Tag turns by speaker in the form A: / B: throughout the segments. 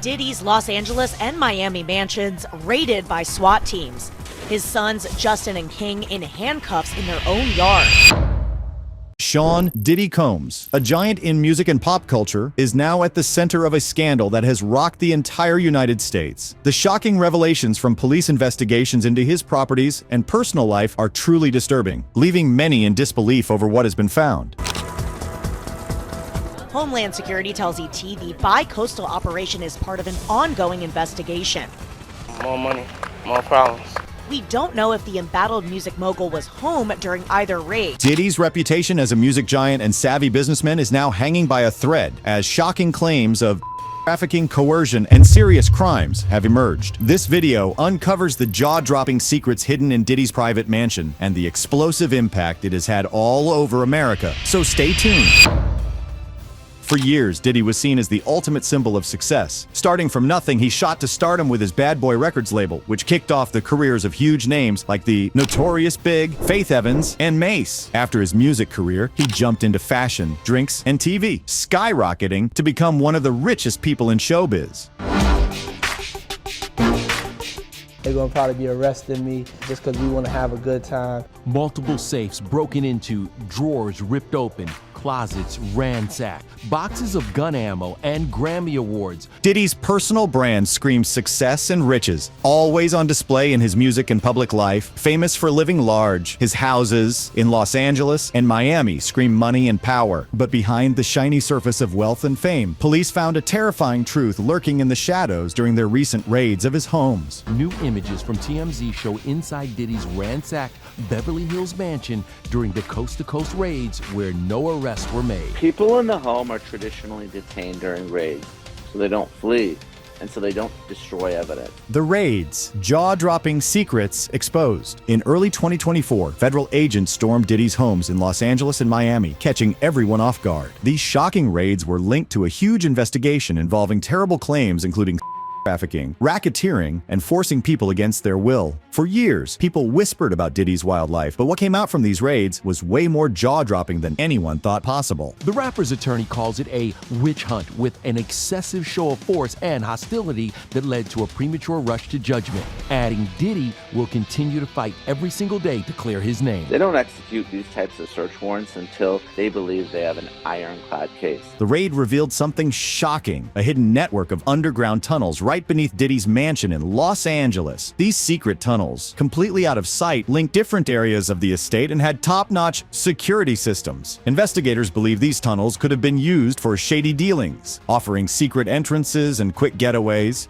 A: Diddy's Los Angeles and Miami mansions raided by SWAT teams. His sons, Justin and King, in handcuffs in their own yard.
B: Sean Diddy Combs, a giant in music and pop culture, is now at the center of a scandal that has rocked the entire United States. The shocking revelations from police investigations into his properties and personal life are truly disturbing, leaving many in disbelief over what has been found.
A: Homeland Security tells ET the bi-coastal operation is part of an ongoing investigation.
C: More money, more problems.
A: We don't know if the embattled music mogul was home during either raid.
B: Diddy's reputation as a music giant and savvy businessman is now hanging by a thread as shocking claims of trafficking, coercion, and serious crimes have emerged. This video uncovers the jaw-dropping secrets hidden in Diddy's private mansion and the explosive impact it has had all over America. So stay tuned. For years, Diddy was seen as the ultimate symbol of success. Starting from nothing, he shot to stardom with his Bad Boy Records label, which kicked off the careers of huge names like the Notorious Big, Faith Evans, and Mace. After his music career, he jumped into fashion, drinks, and TV, skyrocketing to become one of the richest people in showbiz.
D: They're gonna probably be arresting me just because we want to have a good time.
E: Multiple safes broken into, drawers ripped open, closets ransacked, boxes of gun ammo, and Grammy Awards.
B: Diddy's personal brand screams success and riches, always on display in his music and public life. Famous for living large, his houses in Los Angeles and Miami scream money and power. But behind the shiny surface of wealth and fame, police found a terrifying truth lurking in the shadows during their recent raids of his homes.
E: New images from TMZ show inside Diddy's ransacked Beverly Hills mansion during the coast-to-coast raids where no arrests were made.
F: People in the home are traditionally detained during raids, so they don't flee, and so they don't destroy evidence.
B: The raids, jaw-dropping secrets exposed. In early 2024, federal agents stormed Diddy's homes in Los Angeles and Miami, catching everyone off guard. These shocking raids were linked to a huge investigation involving terrible claims including trafficking, racketeering, and forcing people against their will. For years, people whispered about Diddy's wildlife, but what came out from these raids was way more jaw-dropping than anyone thought possible.
E: The rapper's attorney calls it a witch hunt with an excessive show of force and hostility that led to a premature rush to judgment, adding Diddy will continue to fight every single day to clear his name.
F: They don't execute these types of search warrants until they believe they have an ironclad case.
B: The raid revealed something shocking, a hidden network of underground tunnels right beneath Diddy's mansion in Los Angeles. These secret tunnels, completely out of sight, linked different areas of the estate and had top-notch security systems. Investigators believe these tunnels could have been used for shady dealings, offering secret entrances and quick getaways.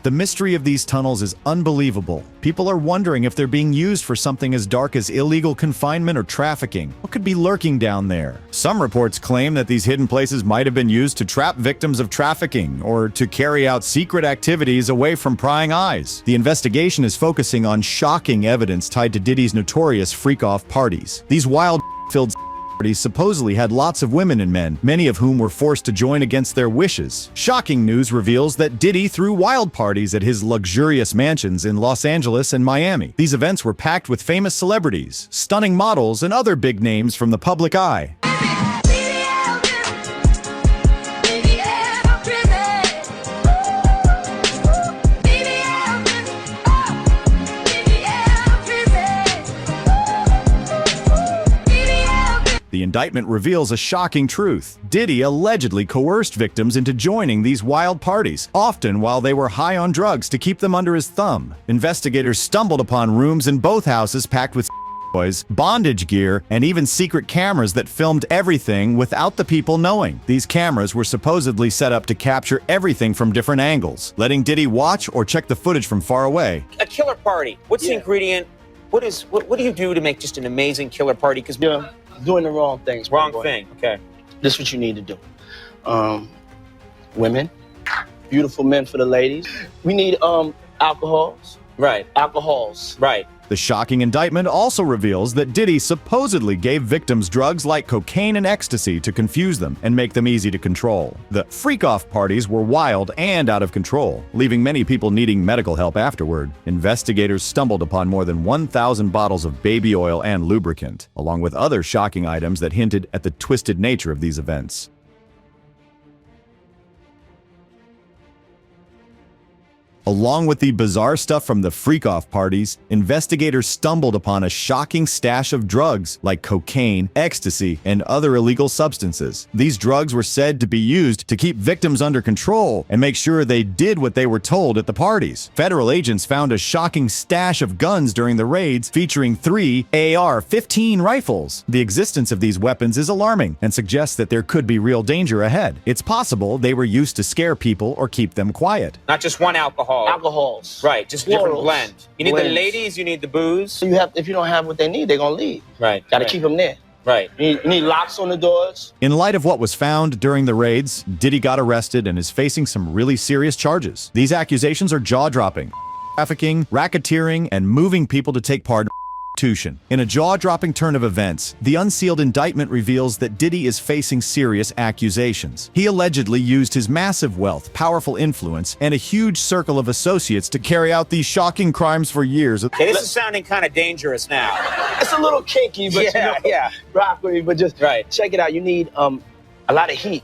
B: The mystery of these tunnels is unbelievable. People are wondering if they're being used for something as dark as illegal confinement or trafficking. What could be lurking down there? Some reports claim that these hidden places might have been used to trap victims of trafficking or to carry out secret activities away from prying eyes. The investigation is focusing on shocking evidence tied to Diddy's notorious freak-off parties. These wild-filled parties supposedly had lots of women and men, many of whom were forced to join against their wishes. Shocking news reveals that Diddy threw wild parties at his luxurious mansions in Los Angeles and Miami. These events were packed with famous celebrities, stunning models, and other big names from the public eye. The indictment reveals a shocking truth. Diddy allegedly coerced victims into joining these wild parties, often while they were high on drugs to keep them under his thumb. Investigators stumbled upon rooms in both houses packed with toys, bondage gear, and even secret cameras that filmed everything without the people knowing. These cameras were supposedly set up to capture everything from different angles, letting Diddy watch or check the footage from far away.
G: A killer party. What's the ingredient? What do you do to make just an amazing killer party? Because
D: Doing the wrong things.
G: Wrong thing. Okay.
D: This is what you need to do. Women, beautiful men for the ladies. We need alcohols.
G: Right.
D: Alcohols.
G: Right.
B: The shocking indictment also reveals that Diddy supposedly gave victims drugs like cocaine and ecstasy to confuse them and make them easy to control. The freak-off parties were wild and out of control, leaving many people needing medical help afterward. Investigators stumbled upon more than 1,000 bottles of baby oil and lubricant, along with other shocking items that hinted at the twisted nature of these events. Along with the bizarre stuff from the freak-off parties, investigators stumbled upon a shocking stash of drugs like cocaine, ecstasy, and other illegal substances. These drugs were said to be used to keep victims under control and make sure they did what they were told at the parties. Federal agents found a shocking stash of guns during the raids featuring 3 AR-15 rifles. The existence of these weapons is alarming and suggests that there could be real danger ahead. It's possible they were used to scare people or keep them quiet.
G: Not just one alcohol.
D: Alcohols.
G: Right, just different
D: Plurals.
G: blend. You need the
D: Blends.
G: ladies, you need the booze.
D: So you have, if you don't have what they need, they're gonna leave.
G: Right.
D: Gotta
G: right,
D: keep them there.
G: Right.
D: You need locks on the doors.
B: In light of what was found during the raids, Diddy got arrested and is facing some really serious charges. These accusations are jaw-dropping: trafficking, racketeering, and moving people to take part in prostitution. In a jaw-dropping turn of events, the unsealed indictment reveals that Diddy is facing serious accusations. He allegedly used his massive wealth, powerful influence, and a huge circle of associates to carry out these shocking crimes for years.
G: Okay, this is sounding kind of dangerous now.
D: It's a little kinky, but
G: Yeah.
D: rock with me. But just
G: Right.
D: check it out. You need a lot of heat.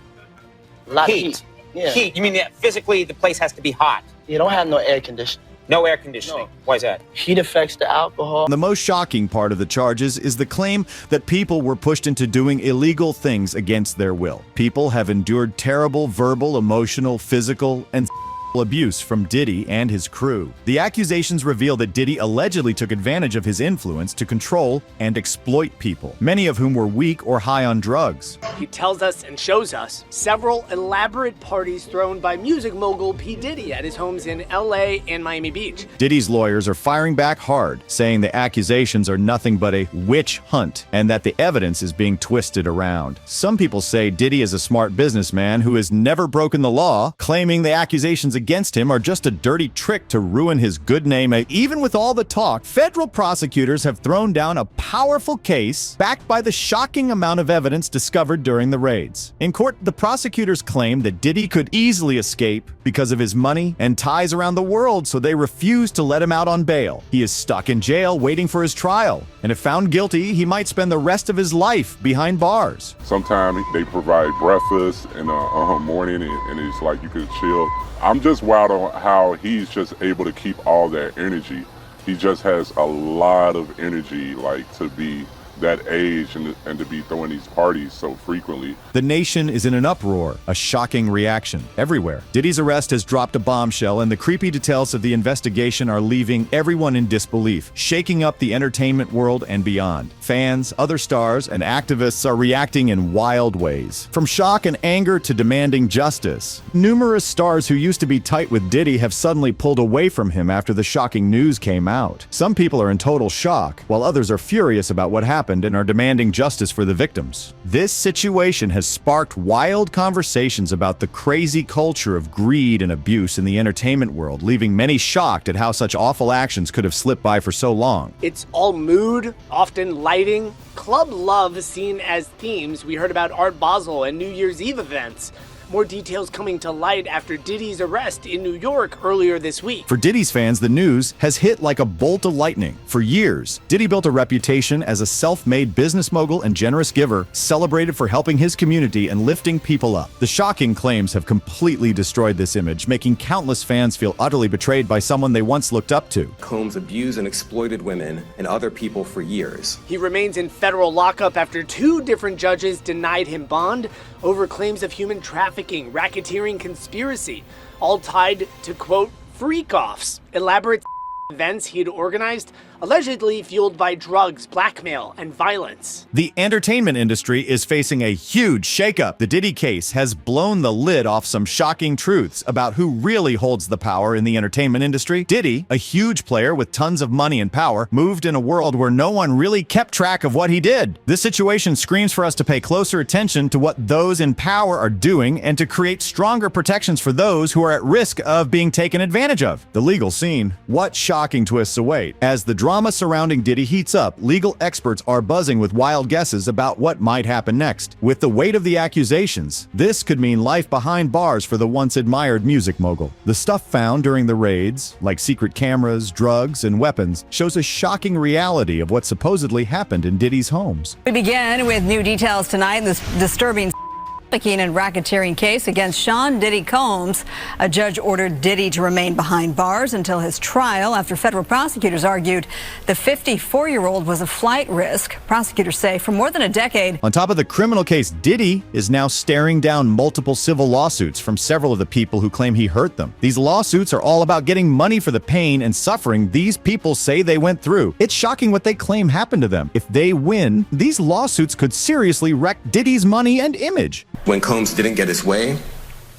D: A lot
G: Heat.
D: of heat. Yeah.
G: Heat. You mean that physically the place has to be hot?
D: You don't have no air conditioning.
G: No air conditioning.
D: No.
G: Why is that?
D: Heat affects the alcohol.
B: The most shocking part of the charges is the claim that people were pushed into doing illegal things against their will. People have endured terrible verbal, emotional, physical, and abuse from Diddy and his crew. The accusations reveal that Diddy allegedly took advantage of his influence to control and exploit people, many of whom were weak or high on drugs.
H: He tells us and shows us several elaborate parties thrown by music mogul P. Diddy at his homes in LA and Miami Beach.
B: Diddy's lawyers are firing back hard, saying the accusations are nothing but a witch hunt and that the evidence is being twisted around. Some people say Diddy is a smart businessman who has never broken the law, claiming the accusations against him are just a dirty trick to ruin his good name. Even with all the talk, federal prosecutors have thrown down a powerful case backed by the shocking amount of evidence discovered during the raids. In court, the prosecutors claim that Diddy could easily escape because of his money and ties around the world, so they refused to let him out on bail. He is stuck in jail waiting for his trial, and if found guilty, he might spend the rest of his life behind bars.
I: Sometimes they provide breakfast in the morning, and it's like you could chill. I'm just wild on how he's just able to keep all that energy. He just has a lot of energy, like, to be that age and to be throwing these parties so frequently.
B: The nation is in an uproar, a shocking reaction everywhere. Diddy's arrest has dropped a bombshell, and the creepy details of the investigation are leaving everyone in disbelief, shaking up the entertainment world and beyond. Fans, other stars, and activists are reacting in wild ways, from shock and anger to demanding justice. Numerous stars who used to be tight with Diddy have suddenly pulled away from him after the shocking news came out. Some people are in total shock, while others are furious about what happened and are demanding justice for the victims. This situation has sparked wild conversations about the crazy culture of greed and abuse in the entertainment world, leaving many shocked at how such awful actions could have slipped by for so long.
H: It's all mood, often lighting, club love seen as themes. We heard about Art Basel and New Year's Eve events. More details coming to light after Diddy's arrest in New York earlier this week.
B: For Diddy's fans, the news has hit like a bolt of lightning. For years, Diddy built a reputation as a self-made business mogul and generous giver, celebrated for helping his community and lifting people up. The shocking claims have completely destroyed this image, making countless fans feel utterly betrayed by someone they once looked up to.
J: Combs abused and exploited women and other people for years.
H: He remains in federal lockup after 2 different judges denied him bond over claims of human trafficking, racketeering, conspiracy, all tied to, quote, freak-offs, elaborate events he had organized, allegedly fueled by drugs, blackmail, and violence.
B: The entertainment industry is facing a huge shakeup. The Diddy case has blown the lid off some shocking truths about who really holds the power in the entertainment industry. Diddy, a huge player with tons of money and power, moved in a world where no one really kept track of what he did. This situation screams for us to pay closer attention to what those in power are doing and to create stronger protections for those who are at risk of being taken advantage of. The legal scene. What shocking shocking twists await. As the drama surrounding Diddy heats up, legal experts are buzzing with wild guesses about what might happen next. With the weight of the accusations, this could mean life behind bars for the once admired music mogul. The stuff found during the raids, like secret cameras, drugs, and weapons, shows a shocking reality of what supposedly happened in Diddy's homes.
K: We begin with new details tonight in this disturbing trafficking and racketeering case against Sean Diddy Combs. A judge ordered Diddy to remain behind bars until his trial after federal prosecutors argued the 54-year-old was a flight risk. Prosecutors say for more than a decade.
B: On top of the criminal case, Diddy is now staring down multiple civil lawsuits from several of the people who claim he hurt them. These lawsuits are all about getting money for the pain and suffering these people say they went through. It's shocking what they claim happened to them. If they win, these lawsuits could seriously wreck Diddy's money and image.
J: When Combs didn't get his way,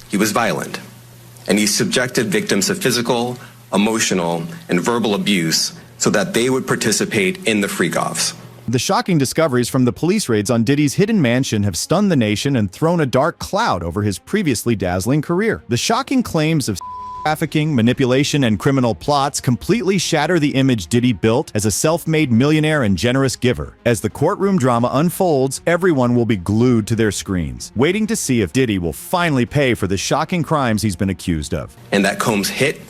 J: he was violent, and he subjected victims to physical, emotional, and verbal abuse so that they would participate in the freak-offs.
B: The shocking discoveries from the police raids on Diddy's hidden mansion have stunned the nation and thrown a dark cloud over his previously dazzling career. The shocking claims of trafficking, manipulation, and criminal plots completely shatter the image Diddy built as a self-made millionaire and generous giver. As the courtroom drama unfolds, everyone will be glued to their screens, waiting to see if Diddy will finally pay for the shocking crimes he's been accused of.
J: And that Combs hit,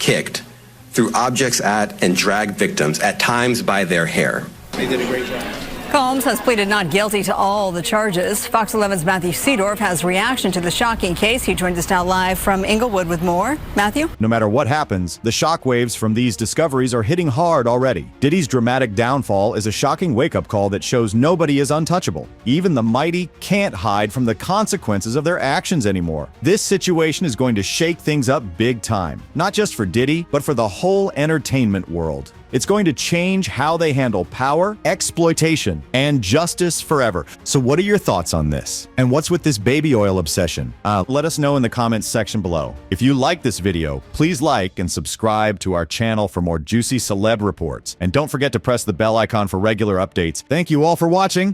J: kicked, threw objects at, and dragged victims, at times by their hair.
H: They did a great job.
K: Combs has pleaded not guilty to all the charges. Fox 11's Matthew Seedorf has reaction to the shocking case. He joins us now live from Inglewood with more. Matthew?
B: No matter what happens, the shockwaves from these discoveries are hitting hard already. Diddy's dramatic downfall is a shocking wake-up call that shows nobody is untouchable. Even the mighty can't hide from the consequences of their actions anymore. This situation is going to shake things up big time, not just for Diddy, but for the whole entertainment world. It's going to change how they handle power, exploitation, and justice forever. So what are your thoughts on this? And what's with this baby oil obsession? Let us know in the comments section below. If you like this video, please like and subscribe to our channel for more juicy celeb reports. And don't forget to press the bell icon for regular updates. Thank you all for watching.